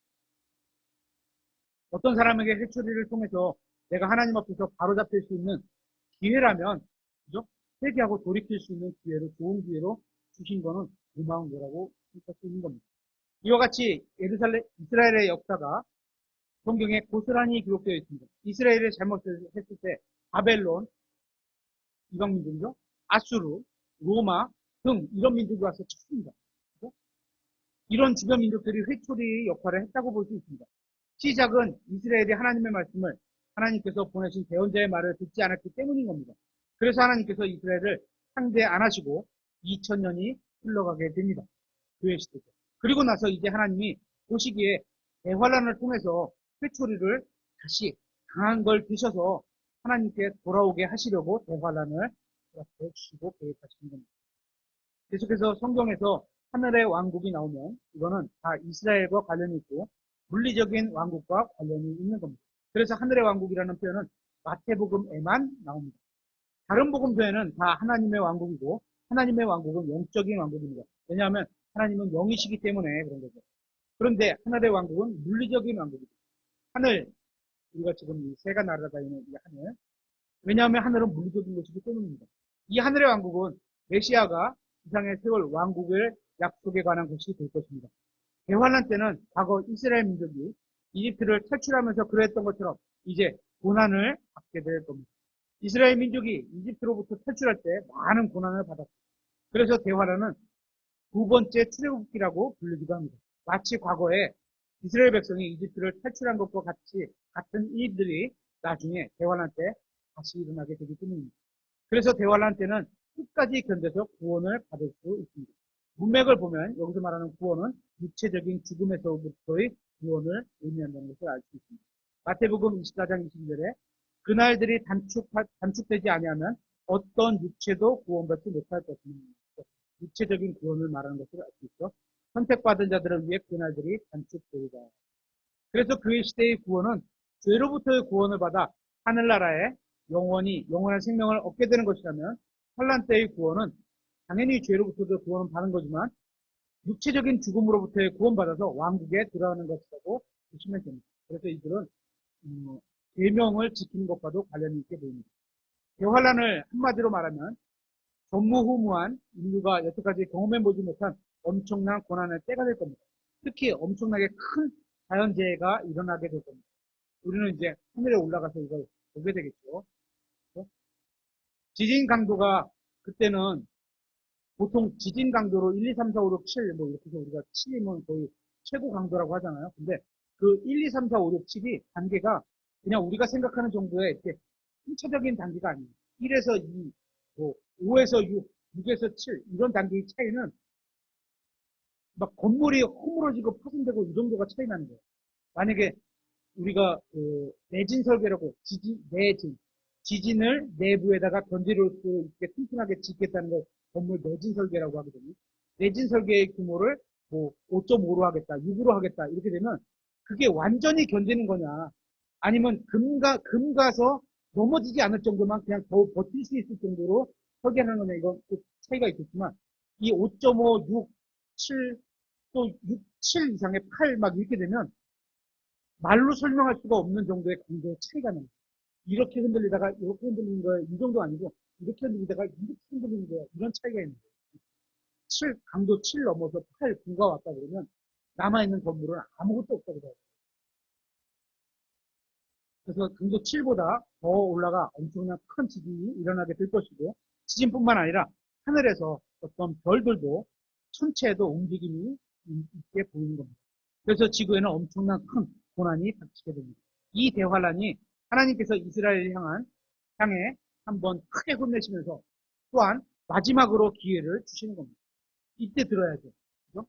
어떤 사람에게 회초리를 통해서 내가 하나님 앞에서 바로잡힐 수 있는 기회라면, 그죠? 회개하고 돌이킬 수 있는 기회로, 좋은 기회로 주신 거는 고마운 거라고 생각할 수 있는 겁니다. 이와 같이 이스라엘의 역사가 성경에 고스란히 기록되어 있습니다. 이스라엘이 잘못했을 때 바벨론, 이방 민족이죠? 아수르, 로마 등 이런 민족이 와서 쳤습니다. 그죠? 이런 주변 민족들이 회초리 역할을 했다고 볼 수 있습니다. 시작은 이스라엘이 하나님의 말씀을 하나님께서 보내신 대언자의 말을 듣지 않았기 때문인 겁니다. 그래서 하나님께서 이스라엘을 상대 안 하시고 2000년이 흘러가게 됩니다. 교회 시대죠. 그리고 나서 이제 하나님이 보시기에 대환란을 통해서 회초리를 다시 강한 걸 드셔서 하나님께 돌아오게 하시려고 대환란을 주시고 계획하시는 겁니다. 계속해서 성경에서 하늘의 왕국이 나오면 이거는 다 이스라엘과 관련이 있고 물리적인 왕국과 관련이 있는 겁니다. 그래서 하늘의 왕국이라는 표현은 마태복음에만 나옵니다. 다른 복음서에는 다 하나님의 왕국이고 하나님의 왕국은 영적인 왕국입니다. 왜냐하면 하나님은 영이시기 때문에 그런 거죠. 그런데 하늘의 왕국은 물리적인 왕국입니다. 하늘, 우리가 지금 이 새가 날아다니는 이 하늘. 왜냐하면 하늘은 물리적인 것이기 때문입니다. 이 하늘의 왕국은 메시아가 지상에 세울 왕국을 약속에 관한 것이 될 것입니다. 대환란 때는 과거 이스라엘 민족이 이집트를 탈출하면서 그랬던 것처럼 이제 고난을 받게 될 겁니다. 이스라엘 민족이 이집트로부터 탈출할 때 많은 고난을 받았습니다. 그래서 대환란은 두 번째 출애굽기라고 불리기도 합니다. 마치 과거에 이스라엘 백성이 이집트를 탈출한 것과 같은 일들이 나중에 대환란 때 다시 일어나게 되기 때문입니다. 그래서 대환란 때는 끝까지 견뎌서 구원을 받을 수 있습니다. 문맥을 보면 여기서 말하는 구원은 육체적인 죽음에서부터의 구원을 의미한다는 것을 알 수 있습니다. 마태복음 24장 22절에 그날들이 단축되지 아니하면 어떤 육체도 구원받지 못할 것입니다. 육체적인 구원을 말하는 것을 알 수 있죠. 선택받은 자들을 위해 그날들이 단축되리라. 그래서 그의 시대의 구원은 죄로부터의 구원을 받아 하늘나라에 영원한 생명을 얻게 되는 것이라면 환란 때의 구원은 당연히 죄로부터도 구원을 받는 거지만 육체적인 죽음으로부터의 구원받아서 왕국에 들어가는 것이라고 보시면 됩니다. 그래서 이들은 계명을 지키는 것과도 관련이 있게 보입니다. 대환란을 한마디로 말하면 전무후무한 인류가 여태까지 경험해보지 못한 엄청난 고난의 때가 될 겁니다. 특히 엄청나게 큰 자연재해가 일어나게 될 겁니다. 우리는 이제 하늘에 올라가서 이걸 보게 되겠죠. 그렇죠? 지진 강도가 그때는 보통 지진 강도로 1, 2, 3, 4, 5, 6, 7, 뭐 이렇게 해서 우리가 7이면 거의 최고 강도라고 하잖아요. 근데 그 1, 2, 3, 4, 5, 6, 7이 단계가 그냥 우리가 생각하는 정도의 이렇게 신체적인 단계가 아니에요. 1에서 2, 뭐 5에서 6, 6에서 7 이런 단계의 차이는 막 건물이 허물어지고 파손되고 이 정도가 차이 나는 거예요. 만약에 우리가 그 내진 설계라고 지진을 내부에다가 견디를 수 있게 튼튼하게 짓겠다는 걸 건물 내진 설계라고 하거든요. 내진 설계의 규모를 뭐 5.5로 하겠다, 6으로 하겠다 이렇게 되면 그게 완전히 견디는 거냐 아니면 금 가서 넘어지지 않을 정도만 그냥 더 버틸 수 있을 정도로 설계하는 거냐 이건 차이가 있겠지만 이 5.5, 6, 7, 또 6, 7 이상의 8 막 이렇게 되면 말로 설명할 수가 없는 정도의 강도의 차이가 납니다. 이렇게 흔들리다가 이렇게 흔들리는 거예요. 이 정도 아니고 이렇게 흔들리다가 이렇게 흔들리는 거예요. 이런 차이가 있는 거예요. 7, 강도 7 넘어서 8, 9가 왔다 그러면 남아있는 건물은 아무것도 없다고 해요. 그래서 강도 7보다 더 올라가 엄청난 큰 지진이 일어나게 될 것이고, 지진뿐만 아니라 하늘에서 어떤 별들도 천체에도 움직임이 있게 보이는 겁니다. 그래서 지구에는 엄청난 큰 고난이 닥치게 됩니다. 이 대환란이 하나님께서 이스라엘을 향해 한번 크게 혼내시면서 또한 마지막으로 기회를 주시는 겁니다. 이때 들어야죠. 그죠?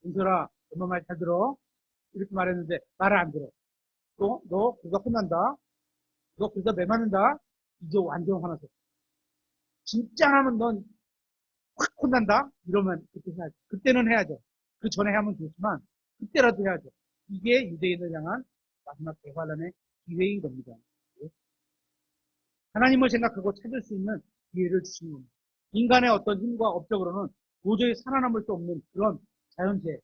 은솔아, 엄마 말 잘 들어. 이렇게 말했는데 말을 안 들어. 또, 너 그러다 혼난다. 너 그러다 매 맞는다. 이제 완전 화나서. 진짜 하면 넌 확 혼난다? 이러면 그때 해야죠. 그때는 해야죠. 그 전에 하면 좋지만 그때라도 해야죠. 이게 유대인을 향한 마지막 대환란의 기회인 겁니다. 하나님을 생각하고 찾을 수 있는 기회를 주시는 겁니다. 인간의 어떤 힘과 업적으로는 도저히 살아남을 수 없는 그런 자연재해,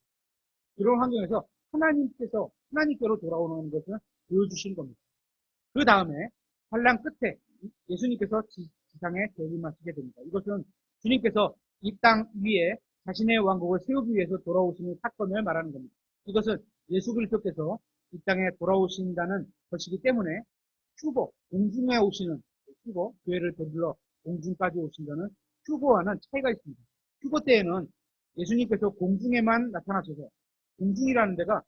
그런 환경에서 하나님께로 돌아오는 것을 보여주시는 겁니다. 그 다음에 환란 끝에 예수님께서 지상에 재림하시게 됩니다. 이것은 주님께서 이 땅 위에 자신의 왕국을 세우기 위해서 돌아오시는 사건을 말하는 겁니다. 이것은 예수 그리스도께서 이 땅에 돌아오신다는 것이기 때문에 휴거, 공중에 오시는 휴거, 교회를 되돌러 공중까지 오신다는 휴거와는 차이가 있습니다. 휴거 때에는 예수님께서 공중에만 나타나셔서, 공중이라는 데가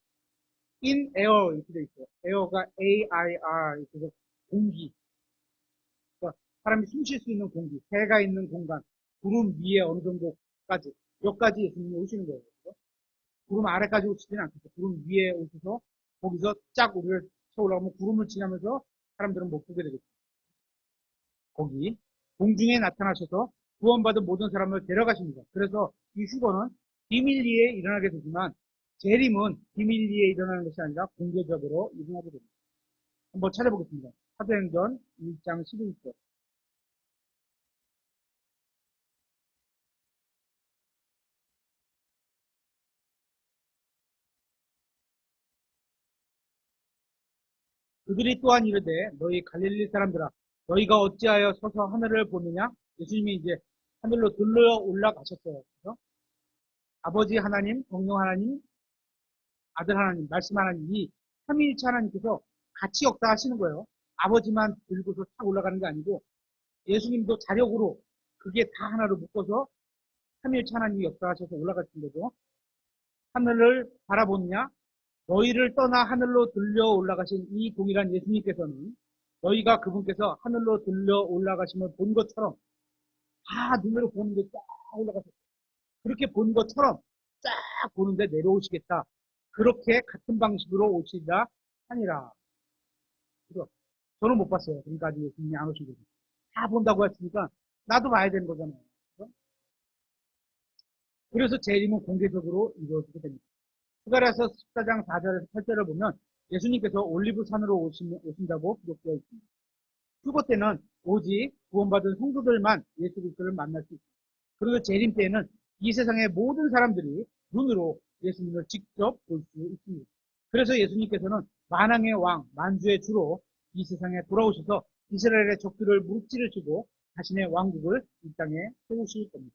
in air 이렇게 돼 있어요. air가 A-I-R 이렇게 해서 공기, 그러니까 사람이 숨 쉴 수 있는 공기, 새가 있는 공간, 구름 위에 어느 정도까지, 여기까지 예수님이 오시는 거예요. 그렇죠? 구름 아래까지 오시지는 않겠죠. 구름 위에 오셔서 거기서 쫙 우리를 쳐 올라가면 구름을 지나면서 사람들은 못 보게 되겠죠. 거기 공중에 나타나셔서 구원받은 모든 사람을 데려가십니다. 그래서 이 휴거는 비밀리에 일어나게 되지만 재림은 비밀리에 일어나는 것이 아니라 공개적으로 일어나게 됩니다. 한번 찾아보겠습니다. 사도행전 1장 11절. 그들이 또한 이르되 너희 갈릴리 사람들아 너희가 어찌하여 서서 하늘을 보느냐? 예수님이 이제 하늘로 들러 올라가셨어요. 그래서 아버지 하나님, 성령 하나님, 아들 하나님, 말씀 하나님, 이 삼위일체 하나님께서 같이 역사하시는 거예요. 아버지만 들고서 탁 올라가는 게 아니고 예수님도 자력으로 그게 다 하나로 묶어서 삼위일체 하나님이 역사하셔서 올라가신 거죠. 하늘을 바라보느냐? 너희를 떠나 하늘로 들려 올라가신 이 동일한 예수님께서는 너희가 그분께서 하늘로 들려 올라가심을 본 것처럼 다 눈으로 보는데 쫙 올라가셨어요. 그렇게 본 것처럼 쫙 보는데 내려오시겠다. 그렇게 같은 방식으로 오시리라 하니라. 그죠? 저는 못 봤어요. 지금까지 예수님이 안 오신 거죠. 다 본다고 했으니까 나도 봐야 되는 거잖아요. 그죠? 그래서 재림은 공개적으로 이루어지게 됩니다. 스가랴서 14장 4절에서 8절을 보면 예수님께서 올리브 산으로 오신다고 기록되어 있습니다. 휴거 때는 오직 구원받은 성도들만 예수 그리스도를 만날 수 있습니다. 그리고 재림 때에는 이 세상의 모든 사람들이 눈으로 예수님을 직접 볼 수 있습니다. 그래서 예수님께서는 만왕의 왕, 만주의 주로 이 세상에 돌아오셔서 이스라엘의 적들을 무릎 찌르시고 자신의 왕국을 이 땅에 세우실 겁니다.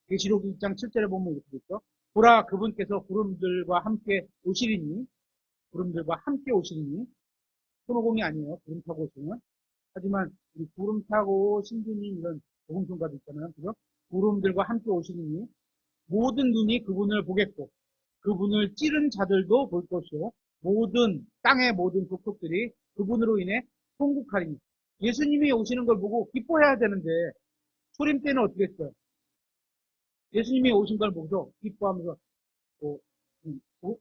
계시록 1장 7절에 보면 이렇게 있죠. 보라 그분께서 구름들과 함께 오시리니, 구름들과 함께 오시리니, 손오공이 아니에요. 구름 타고 오시면. 하지만 이 구름 타고 신주님 이런 복음성가도 있잖아요. 그죠? 구름들과 함께 오시리니 모든 눈이 그분을 보겠고 그분을 찌른 자들도 볼 것이요 모든 땅의 모든 족속들이 그분으로 인해 통곡하리니. 예수님이 오시는 걸 보고 기뻐해야 되는데 초림 때는 어떻게 했어요? 예수님이 오신 걸 보고서 기뻐하면서 뭐,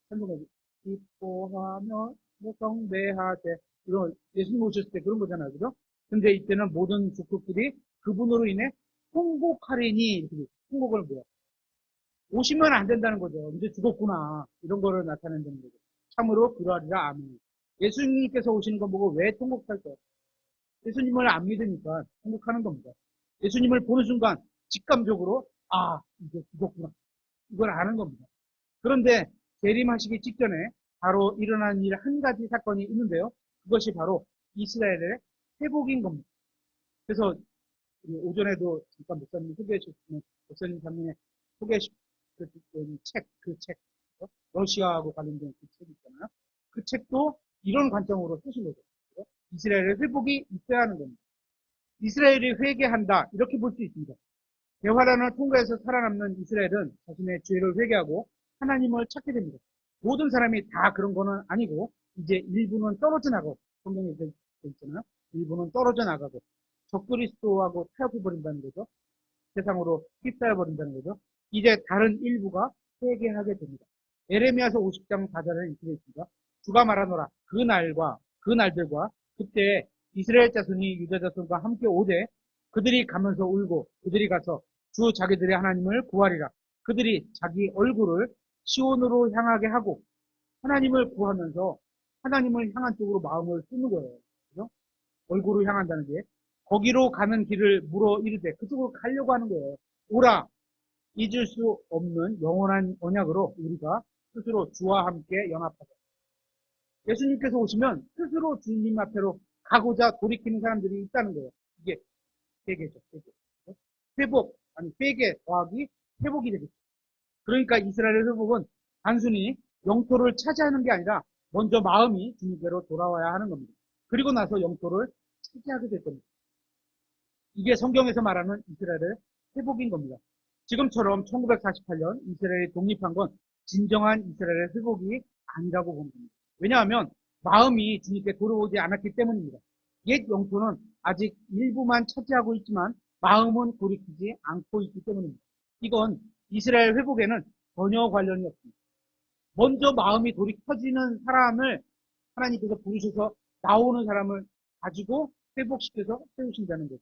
설명해 기뻐하며 뭐 경배하되 이런 예수님 오셨을 때 그런 거잖아요, 그죠? 근데 이때는 모든 족속들이 그분으로 인해 통곡하리니 이렇게 통곡을 뭐야? 오시면 안 된다는 거죠. 이제 죽었구나 이런 거를 나타낸다는 거죠. 참으로 그러하리라 아멘. 예수님께서 오시는 거 보고 왜 통곡할까요? 예수님을 안 믿으니까 통곡하는 겁니다. 예수님을 보는 순간 직감적으로 아 이제 죽었구나 이걸 아는 겁니다. 그런데 재림하시기 직전에 바로 일어난 일 한 가지 사건이 있는데요. 그것이 바로 이스라엘의 회복인 겁니다. 그래서 오전에도 잠깐 목사님이 소개해 주셨지만 목사님 장면에 소개해 주신 그 책, 러시아하고 관련된 그 책 있잖아요. 그 책도 이런 관점으로 쓰신 거죠. 이스라엘의 회복이 있어야 하는 겁니다. 이스라엘이 회개한다 이렇게 볼 수 있습니다. 대화란을 통과해서 살아남는 이스라엘은 자신의 죄를 회개하고 하나님을 찾게 됩니다. 모든 사람이 다 그런 거는 아니고 이제 일부는 떨어져 나가고 성경에 되어 있잖아요. 일부는 떨어져 나가고 적그리스도하고 타협해 버린다는 거죠. 세상으로 휩싸여 버린다는 거죠. 이제 다른 일부가 회개하게 됩니다. 에레미야서 50장 4절에 이렇게 되어 있습니다. 주가 말하노라 그 날들과 그때 이스라엘 자손이 유다 자손과 함께 오되 그들이 가면서 울고 그들이 가서 주 자기들의 하나님을 구하리라. 그들이 자기 얼굴을 시온으로 향하게 하고 하나님을 구하면서 하나님을 향한 쪽으로 마음을 쓰는 거예요. 그죠? 얼굴을 향한다는 게 거기로 가는 길을 물어 이르되 그쪽으로 가려고 하는 거예요. 오라 잊을 수 없는 영원한 언약으로 우리가 스스로 주와 함께 연합하자. 예수님께서 오시면 스스로 주님 앞으로 가고자 돌이키는 사람들이 있다는 거예요. 이게 회개죠. 회복, 아니 회개 더하기 회복이 되겠죠. 그러니까 이스라엘의 회복은 단순히 영토를 차지하는 게 아니라 먼저 마음이 주님께로 돌아와야 하는 겁니다. 그리고 나서 영토를 차지하게 될 겁니다. 이게 성경에서 말하는 이스라엘의 회복인 겁니다. 지금처럼 1948년 이스라엘이 독립한 건 진정한 이스라엘의 회복이 아니라고 보는 겁니다. 왜냐하면 마음이 주님께 돌아오지 않았기 때문입니다. 옛 영토는 아직 일부만 차지하고 있지만 마음은 돌이키지 않고 있기 때문입니다. 이건 이스라엘 회복에는 전혀 관련이 없습니다. 먼저 마음이 돌이켜지는 사람을 하나님께서 부르셔서 나오는 사람을 가지고 회복시켜서 세우신다는 거죠.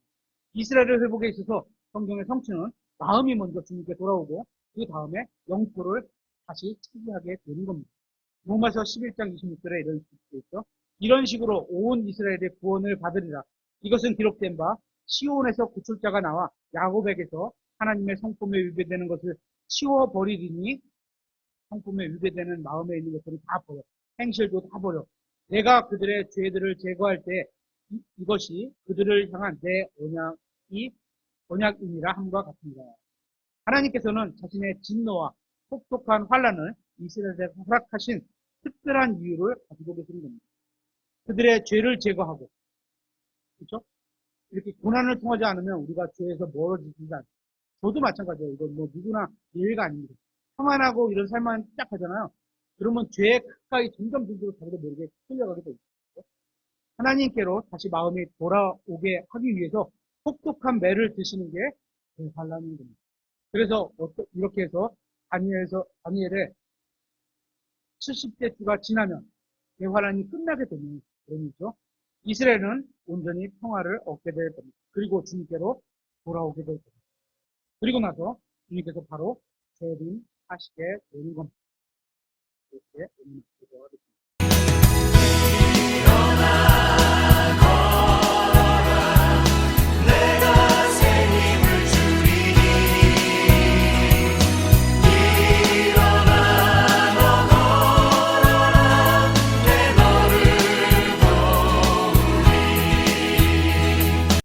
이스라엘의 회복에 있어서 성경의 성취는 마음이 먼저 주님께 돌아오고 그 다음에 영토를 다시 차지하게 되는 겁니다. 로마서 11장 26절에 이런 식으로 있죠. 이런 식으로 온 이스라엘의 구원을 받으리라. 이것은 기록된 바 시온에서 구출자가 나와 야곱에게서 하나님의 성품에 위배되는 것을 치워버리리니 성품에 위배되는 마음에 있는 것들을 다 버려. 행실도 다 버려. 내가 그들의 죄들을 제거할 때 이것이 그들을 향한 내 언약이니라 함과 같습니다. 하나님께서는 자신의 진노와 혹독한 환란을 이스라엘에 허락하신 특별한 이유를 가지고 계시는 겁니다. 그들의 죄를 제거하고, 그렇죠? 이렇게 고난을 통하지 않으면 우리가 죄에서 멀어지지 않죠. 저도 마찬가지예요. 이건 뭐 누구나 예외가 아닙니다. 평안하고 이런 삶만 시작하잖아요. 그러면 죄에 가까이 점점 자기도 모르게 끌려가게 되죠. 하나님께로 다시 마음이 돌아오게 하기 위해서 혹독한 매를 드시는 게 대환란인 겁니다. 그래서 이렇게 해서 다니엘의 70대 주가 지나면 대환란이 끝나게 되는 그런 일이죠. 이스라엘은 온전히 평화를 얻게 될 겁니다. 그리고 주님께로 돌아오게 될 겁니다. 그리고 나서 주님께서 바로 재림하시게 되는 겁니다. 이렇게 기도가 됩니다.